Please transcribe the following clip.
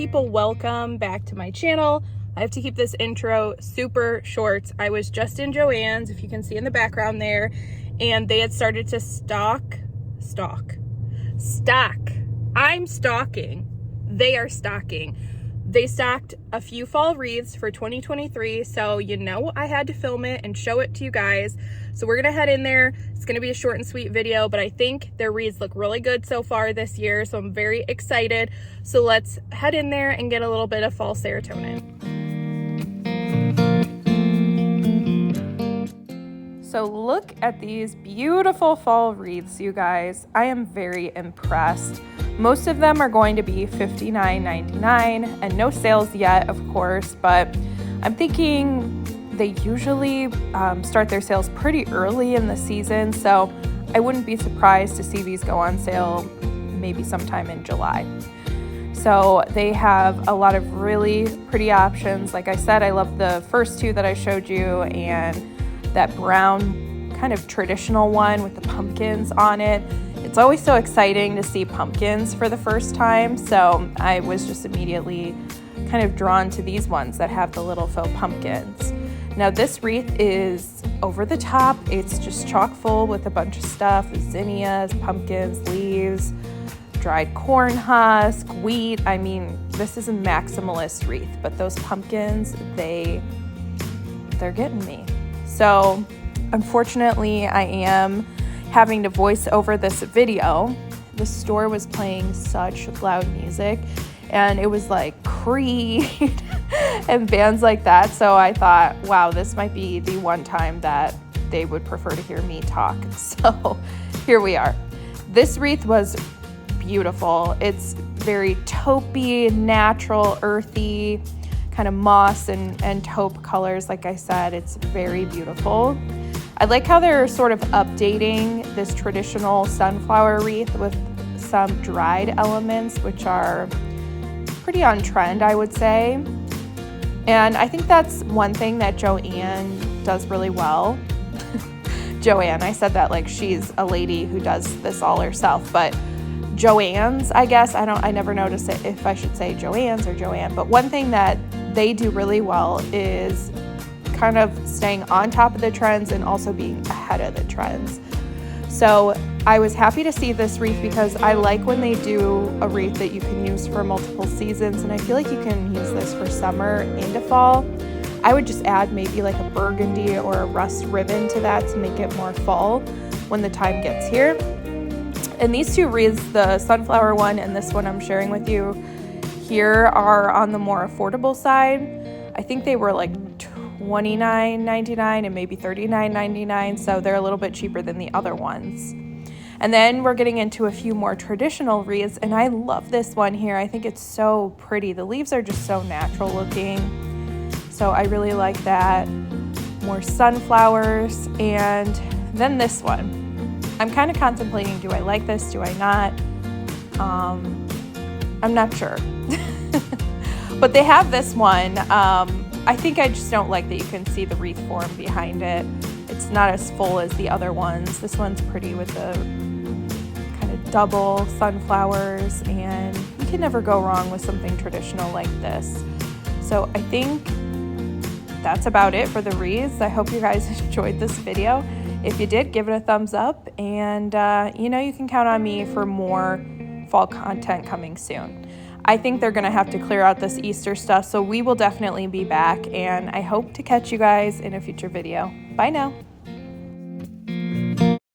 people, welcome back to my channel. I have to keep this intro super short. I was just in Joann's, if you can see in the background there, and they had started to stock. I'm stocking. They are stocking. They stocked a few fall wreaths for 2023, so you know I had to film it and show it to you guys. So we're gonna head in there. It's gonna be a short and sweet video, but I think their wreaths look really good so far this year, so I'm very excited. So let's head in there and get a little bit of fall serotonin. So look at these beautiful fall wreaths, you guys. I am very impressed. Most of them are going to be $59.99 and no sales yet, of course, but I'm thinking they usually start their sales pretty early in the season, so I wouldn't be surprised to see these go on sale maybe sometime in July. So they have a lot of really pretty options. Like I said, I love the first two that I showed you and that brown kind of traditional one with the pumpkins on it. It's always so exciting to see pumpkins for the first time, so I was just immediately kind of drawn to these ones that have the little faux pumpkins. Now this wreath is over the top. It's just chock full with a bunch of stuff, zinnias, pumpkins, leaves, dried corn husk, wheat. I mean, this is a maximalist wreath, but those pumpkins, they're getting me. So unfortunately, I am having to voice over this video. The store was playing such loud music and it was like Creed and bands like that. So I thought, wow, this might be the one time that they would prefer to hear me talk. So here we are. This wreath was beautiful. It's very taupey, natural, earthy, kind of moss and taupe colors. Like I said, it's very beautiful. I like how they're sort of updating this traditional sunflower wreath with some dried elements, which are pretty on trend, I would say. And I think that's one thing that Joann does really well. Joann, I said that like she's a lady who does this all herself, but Joann's, I guess, I never noticed it if I should say Joann's or Joann, but one thing that they do really well is kind of staying on top of the trends and also being ahead of the trends. So I was happy to see this wreath because I like when they do a wreath that you can use for multiple seasons, and I feel like you can use this for summer into fall. I would just add maybe like a burgundy or a rust ribbon to that to make it more fall when the time gets here. And these two wreaths, the sunflower one and this one I'm sharing with you here, are on the more affordable side. I think they were like $29.99 and maybe $39.99, so they're a little bit cheaper than the other ones. And then we're getting into a few more traditional wreaths, and I love this one here. I think it's so pretty. The leaves are just so natural looking, so I really like that. More sunflowers, and then this one. I'm kind of contemplating, do I like this, do I not? I'm not sure. But they have this one. I think I just don't like that you can see the wreath form behind it. It's not as full as the other ones. This one's pretty with the kind of double sunflowers, and you can never go wrong with something traditional like this. So I think that's about it for the wreaths. I hope you guys enjoyed this video. If you did, give it a thumbs up, and you know you can count on me for more fall content coming soon. I think they're gonna have to clear out this Easter stuff, so we will definitely be back, and I hope to catch you guys in a future video. Bye now.